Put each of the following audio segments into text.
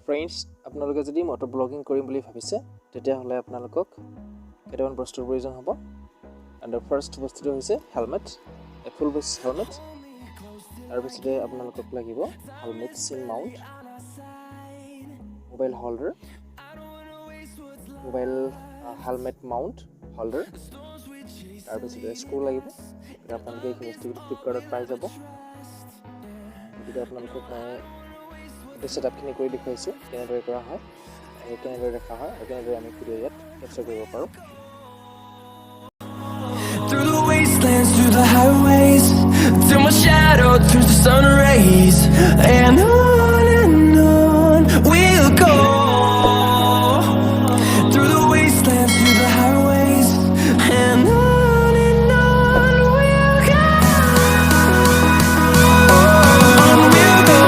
Friends আপোনালোকে যদি মটৰ blogging কৰিম বুলি ভাবিছে তেতিয়াহ'লে আপোনালোকক কেইটামান বস্তুৰ প্ৰয়োজন হ'ব and the first বস্তুটো হৈছে helmet a full face helmet তাৰপিছতে আপোনালোকক লাগিব হেলমেট সিম mount mobile holder mobile helmet mount holder তাৰপিছতে স্ক্ৰু লাগিব আপোনালোকে এইখিনি ফ্লিপকাৰ্টত পাই যাব গতিকে আপোনালোকক এই সেটআপখিনি কৰি দেখুৱাইছোঁ কেনেদৰে কৰা হয় আৰু কেনেদৰে দেখা হয় আৰু কেনেদৰে আমি ভিডিঅ' ইয়াত কেপচাৰ কৰিব পাৰোঁ Through the wastelands, through the highways, till my shadow turns to sun rays, and on we'll go. Through the wastelands, through the highways, and on we'll go. On we'll go.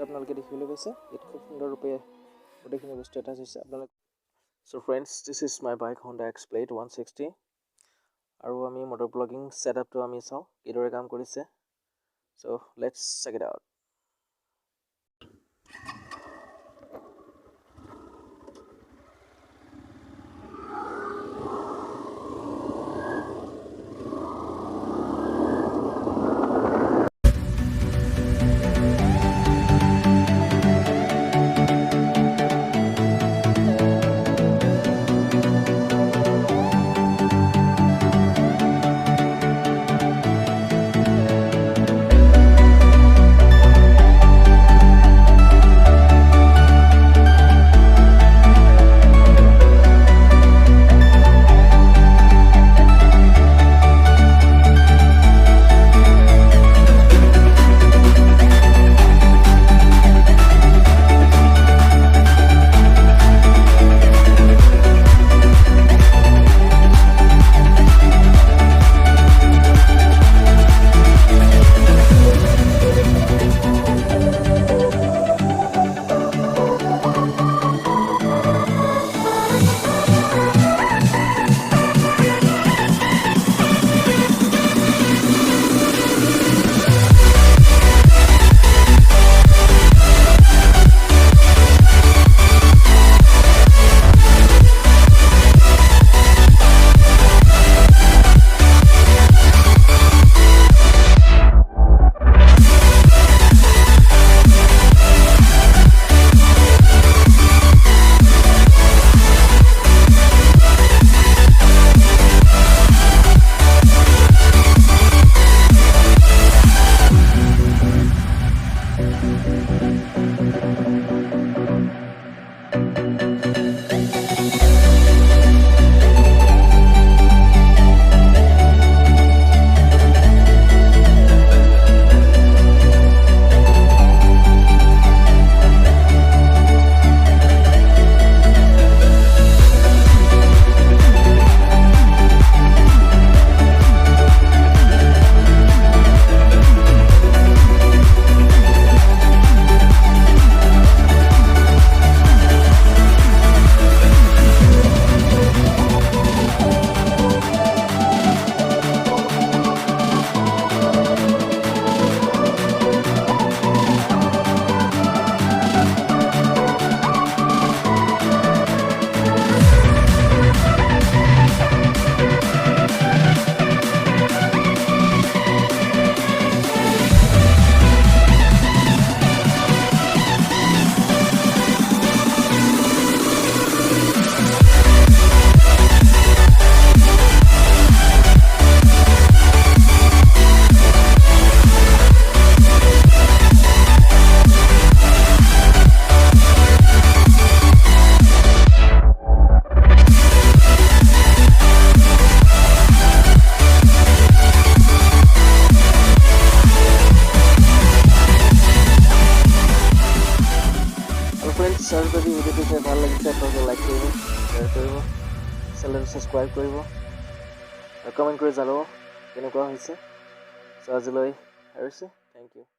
আপোনালোকে দেখিবলৈ পাইছে ইয়াত খুব সুন্দৰ ৰূপে গোটেইখিনি বস্তু এটাচ হৈছে আপোনালোক so friends this is my bike Honda X-Plate 160 আৰু আমি মটৰ ব্লগিং সেটআপটো আমি চাওঁ কিদৰে কাম কৰিছে so let's check it out নিশ্চয় যদি ভিডিঅ'টো চাই ভাল লাগিছে আপোনালোকে লাইক কৰিব শ্বেয়াৰ কৰিব চেনেলটো ছাবস্ক্ৰাইব কৰিব আৰু কমেণ্ট কৰি জনাব কেনেকুৱা হৈছে চ' আজিলৈ এৰিছোঁ থেংক ইউ